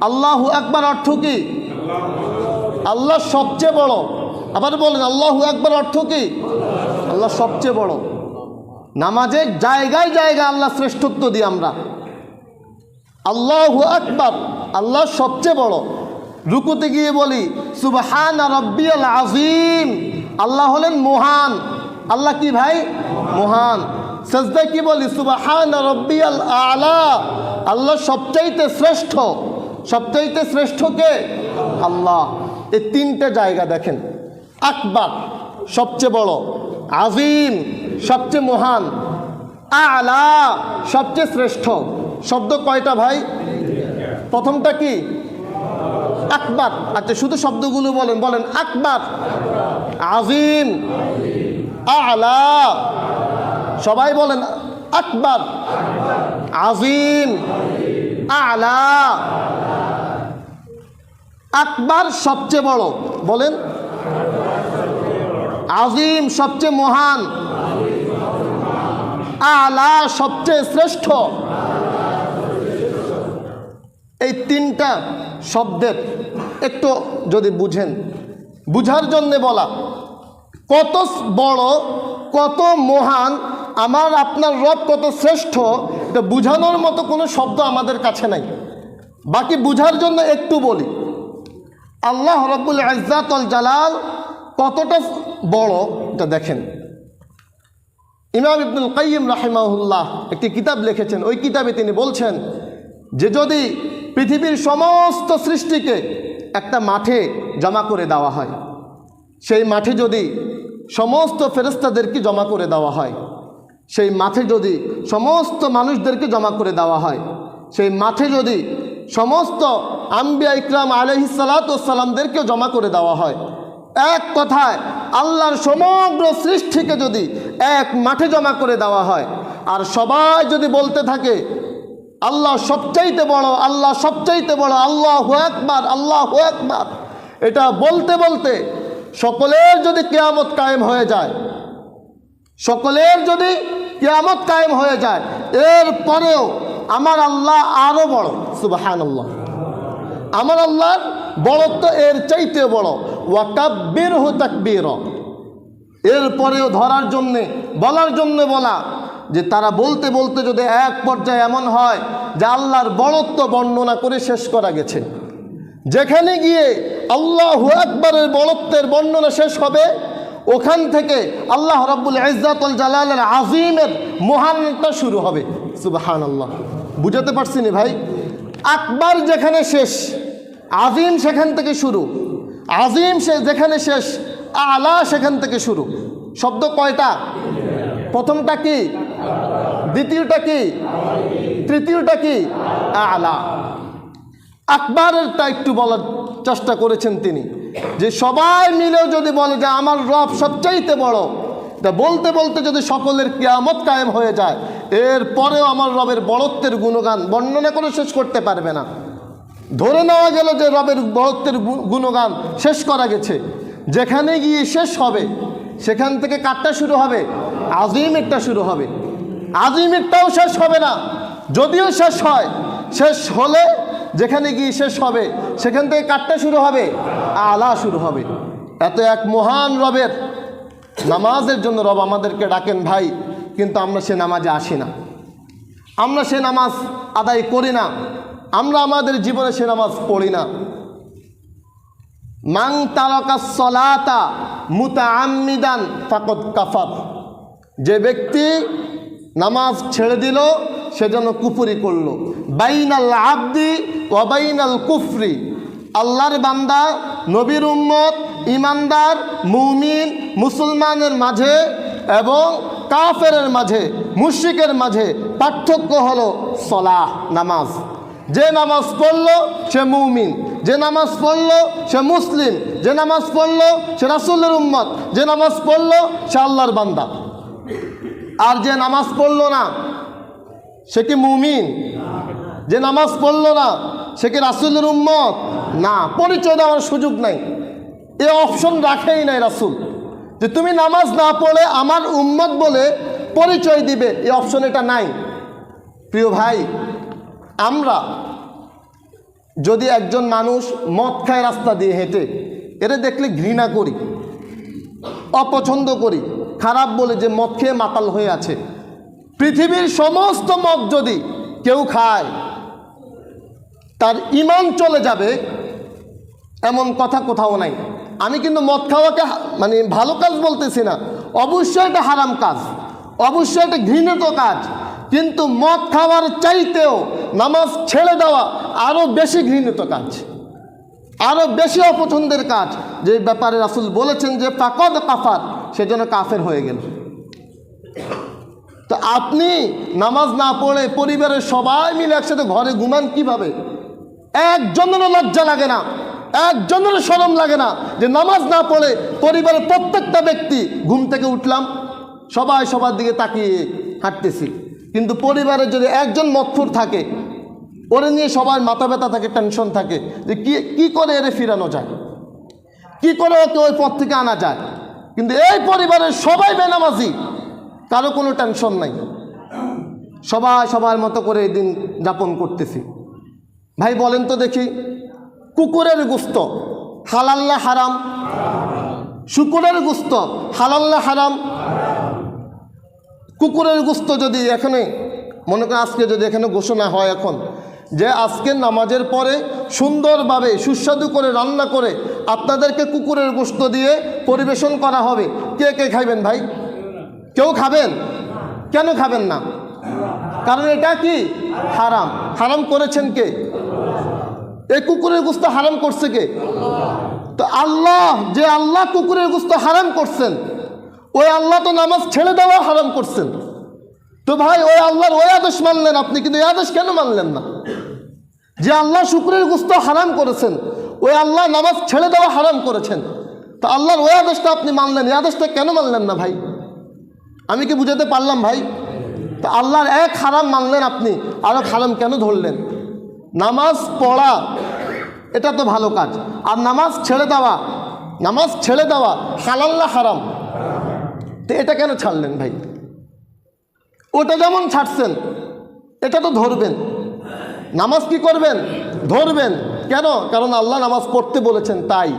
আল্লাহু আকবার অর্থ কি? আল্লাহ সবচেয়ে বড়। আবার বলেন আল্লাহু আকবার অর্থ কি? আল্লাহ সবচেয়ে বড়। নামাজের জায়গায় জায়গায় আল্লাহ শ্রেষ্ঠত্ব দিই আমরা। আল্লাহু আকবার, আল্লাহ সবচেয়ে বড়। রুকুতে গিয়ে বলি সুবহানা রাব্বিয়াল আযীম, আল্লাহ হলেন মহান। আল্লাহ কি ভাই? মহান। সাজদায় কি বলি? সুবহানা রাব্বিয়াল আ'লা, আল্লাহ সবচাইতে শ্রেষ্ঠ। সবচাইতে শ্রেষ্ঠ কে? আল্লাহ। এই তিনটে জায়গা দেখেন। আকবার সবচেয়ে বড়, আযীম সবচেয়ে মহান, আ'লা সবচেয়ে শ্রেষ্ঠ। শব্দ কয়টা ভাই? প্রথমটা কি? আকবার। আচ্ছা শুধু শব্দগুলো বলেন। বলেন আকবার, আযীম, আ'লা। সবাই বলেন আকবার, আযীম, আ'লা। আকবার সবচেয়ে বড়, বলেন। আযীম সবচেয়ে মহান, আ'লা সবচেয়ে শ্রেষ্ঠ। এই তিনটা শব্দের একটু যদি বুঝেন, বুঝার জন্যে বলা, কত বড়, কত মহান আমার আপনার রব, কত শ্রেষ্ঠ, এটা বুঝানোর মতো কোনো শব্দ আমাদের কাছে নাই। বাকি বুঝার জন্য একটু বলি, আল্লাহ রাব্বুল ইজ্জাত ওয়াল জালাল কতটা বড় এটা দেখেন। ইমাম ইবনুল কাইয়িম রাহিমাহুল্লাহ একটি কিতাব লিখেছেন। ওই কিতাবে তিনি বলছেন যে যদি পৃথিবীর সমস্ত সৃষ্টিকে একটা মাঠে জমা করে দেওয়া হয়, সেই মাঠে যদি সমস্ত ফেরেশতাদেরকে জমা করে দেওয়া হয়, সেই মাঠে যদি সমস্ত মানুষদেরকে জমা করে দেওয়া হয়, সেই মাঠে যদি সমস্ত আম্বিয়া ইকরাম আলাইহিস সালাতু ওয়াস সালামদেরকে জমা করে দেওয়া হয়, এক কথায় আল্লাহর সমগ্র সৃষ্টিকে যদি এক মাঠে জমা করে দেওয়া হয়, আর সবাই যদি বলতে থাকে আল্লাহ সবচাইতে বড়, আল্লাহ সবচাইতে বড়, আল্লাহু আকবার, আল্লাহু আকবার, এটা বলতে বলতে সকলের যদি কিয়ামত কায়েম হয়ে যায়, সকলের যদি কিয়ামত কায়েম হয়ে যায়, এরপরেও আমার আল্লাহ আরো বড়। সুবহানাল্লাহ। আমার আল্লাহর বড়ত্ব এর চাইতে বড়। ওয়াকাব্বিরহু তাকবীরা। এরপরেও ধরার জন্যে, বলার জন্যে বলা, যে তারা বলতে বলতে যদি এক পর্যায়ে এমন হয় যে আল্লাহর বড়ত্ব বর্ণনা করে শেষ করা গেছে, যেখানে গিয়ে আল্লাহু আকবারের বড়ত্বের বর্ণনা শেষ হবে, ওখান থেকে আল্লাহ রাব্বুল ইজ্জাত ওয়াল জালালের আজিমের মহানতা শুরু হবে। সুবহানাল্লাহ, বুঝাতে পারছি না ভাই? আকবার যেখানে শেষ, আজিম সেখান থেকে শুরু, আজিম যেখানে শেষ, আলা সেখান থেকে শুরু। শব্দ কয়টা? প্রথমটা কি? দ্বিতীয়টা কি? তৃতীয়টা কি? আলা। আকবরেরটা একটু বলার চেষ্টা করেছেন তিনি, যে সবাই মিলেও যদি বলে যে আমার রব সবচাইতে বড়, তা বলতে বলতে যদি সকলের কিয়ামত কায়েম হয়ে যায়, এরপরেও আমার রবের বড়ত্বের গুণগান বর্ণনা করে শেষ করতে পারবে না। ধরে নেওয়া গেল যে রবের বড়ত্বের গুণগান শেষ করা গেছে, যেখানে গিয়ে শেষ হবে সেখান থেকে কারটা শুরু হবে? আজিমেরটা শুরু হবে। আজিমেরটাও শেষ হবে না, যদিও শেষ হয়, শেষ হলে যেখানে গিয়ে শেষ হবে সেখান থেকে কারটা শুরু হবে? আলা শুরু হবে। এত এক মহান রবের নামাজের জন্য রব আমাদেরকে ডাকেন ভাই, কিন্তু আমরা সে নামাজে আসি না, আমরা সে নামাজ আদায় করি না, আমরা আমাদের জীবনে সে নামাজ পড়ি না। মান তারাকাস সালাতা মুতাআম্মিদান ফাকাদ কাফার, যে ব্যক্তি নামাজ ছেড়ে দিল সে যেন কুফরি করলো। বাইনাল আবদি ওয়া বাইনাল কুফরি, আল্লাহর বান্দা, নবীর উম্মত, ইমানদার, মুমিন, মুসলমানের মাঝে এবং কাফেরের মাঝে, মুশরিকের মাঝে পার্থক্য হলো সলাহ, নামাজ। যে নামাজ পড়লো সে মুমিন, যে নামাজ পড়লো সে মুসলিম, যে নামাজ পড়লো সে রাসূলের উম্মত, যে নামাজ পড়লো সে আল্লাহর বান্দা। আর যে নামাজ পড়লো না সে কি মুমিন? যে নামাজ পড়লো না সে কি রাসূলের উম্মত? না, পরিচয় দেওয়ার সুযোগ নাই, এ অপশন রাখেই নাই রাসূল, যে তুমি নামাজ না পড়ে আমার উম্মত বলে পরিচয় দিবে, এই অপশন এটা নাই। প্রিয় ভাই, আমরা যদি একজন মানুষ মদ খায় রাস্তা দিয়ে হেঁটে, এরা দেখলে ঘৃণা করি, অপছন্দ করি, খারাপ বলে যে মদ খেয়ে মাতাল হয়ে আছে। পৃথিবীর সমস্ত মদ যদি কেউ খায় তার ঈমান চলে যাবে, এমন কথা কোথাও নাই। আমি কিন্তু মদ খাওয়াকে মানে ভালো কাজ বলতেছি না, অবশ্যই এটা হারাম কাজ, অবশ্যই এটা ঘৃণিত কাজ, কিন্তু মদ খাওয়ার চাইতেও নামাজ ছেড়ে দেওয়া আরও বেশি ঘৃণিত কাজ, আরও বেশি অপছন্দের কাজ। যে ব্যাপারে রাসূল বলেছেন যে ফাকাদ কাফার, সেজন্য কাফের হয়ে গেল। তো আপনি নামাজ না পড়ে পরিবারের সবাই মিলে একসাথে ঘরে ঘুমান কিভাবে? একজনেরও লজ্জা লাগে না, একজনেরও শরম লাগে না যে নামাজ না পড়ে পরিবারের প্রত্যেকটা ব্যক্তি ঘুম থেকে উঠলাম, সবাই সবার দিকে তাকিয়ে হাঁটতেছি, কিন্তু পরিবারে যদি একজন মদখোর থাকে, ওরে নিয়ে সবার মাথা ব্যথা থাকে, টেনশন থাকে যে কি করে এরে ফিরানো যায়, কি করে ওকে ওই পথ থেকে আনা যায়। কিন্তু এই পরিবারের সবাই বেনামাজি, কারো কোনো টেনশন নাই, সবাই সবার মতো করে এই দিন যাপন করতেছি। ভাই বলেন তো দেখি, কুকুরের গোস্ত হালাল না হারাম? শুকুরের গোস্ত হালাল না হারাম? কুকুরের গোস্ত যদি এখানে মনে করেন, আজকে যদি এখানে ঘোষণা হয় এখন যে আজকের নামাজের পরে সুন্দরভাবে সুস্বাদু করে রান্না করে আপনাদেরকে কুকুরের গোস্ত দিয়ে পরিবেশন করা হবে, কে কে খাইবেন ভাই? কেউ খাবেন? কেন খাবেন না? কারণ এটা কি হারাম। হারাম করেছেন কে? এই কুকুরের গোস্ত হারাম করছে কে? তো আল্লাহ, যে আল্লাহ কুকুরের গোস্ত হারাম করছেন, ওই আল্লাহ তো নামাজ ছেড়ে দেওয়া হারাম করছেন। তো ভাই ওই আল্লাহর ওই আদেশ মানলেন আপনি, কিন্তু এই আদেশ কেন মানলেন না? যে আল্লাহ শুকরের গোস্ত হারাম করেছেন, ওই আল্লাহ নামাজ ছেড়ে দেওয়া হারাম করেছেন, তো আল্লাহর ওই আদেশটা আপনি মানলেন, এই আদেশটা কেন মানলেন না ভাই? আমি কি বুঝাতে পারলাম ভাই? তো আল্লাহর এক হারাম মানলেন আপনি, আর এক হারাম কেন ধরলেন? নামাজ পড়া এটা তো ভালো কাজ, আর নামাজ ছেড়ে দেওয়া হালাল না হারাম? তো এটা কেন ছাড়লেন ভাই? ওটা যেমন ছাড়ছেন এটা তো ধরবেন, নামাজ কি করবেন? ধরবেন। কেন? কারণ আল্লাহ নামাজ পড়তে বলেছেন তাই।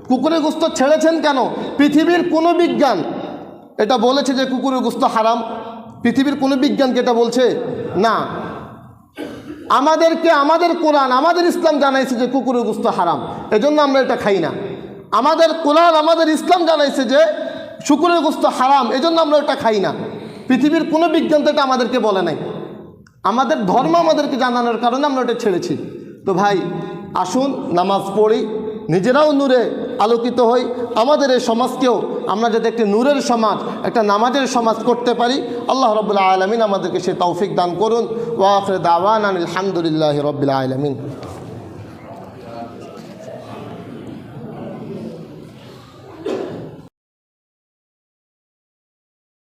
কুকুরের গোস্ত ছেড়েছেন কেন? পৃথিবীর কোনো বিজ্ঞান এটা বলেছে যে কুকুরের গোস্ত হারাম? পৃথিবীর কোনো বিজ্ঞানকে এটা বলছে না। আমাদেরকে আমাদের কোরআন, আমাদের ইসলাম জানাইছে যে কুকুরের গোস্ত হারাম, এজন্য আমরা এটা খাই না। আমাদের কোরআন, আমাদের ইসলাম জানাইছে যে শুকুরের গোস্ত হারাম, এজন্য আমরা ওটা খাই না। পৃথিবীর কোনো বিজ্ঞান তো এটা আমাদেরকে বলে নাই, আমাদের ধর্ম আমাদেরকে জানানোর কারণে আমরা ওটা ছেড়েছি। তো ভাই আসুন নামাজ পড়ি, নিজেরাও নূরে আলোকিত হই, আমাদের এই সমাজকেও আমরা যাতে একটি নূরের সমাজ, একটা নামাজের সমাজ করতে পারি। আল্লাহ রাব্বুল আলামিন আমাদেরকে সে তৌফিক দান করুন। ওয়া আখিরু দাওয়ানা আলহামদুলিল্লাহি রাব্বিল আলামিন।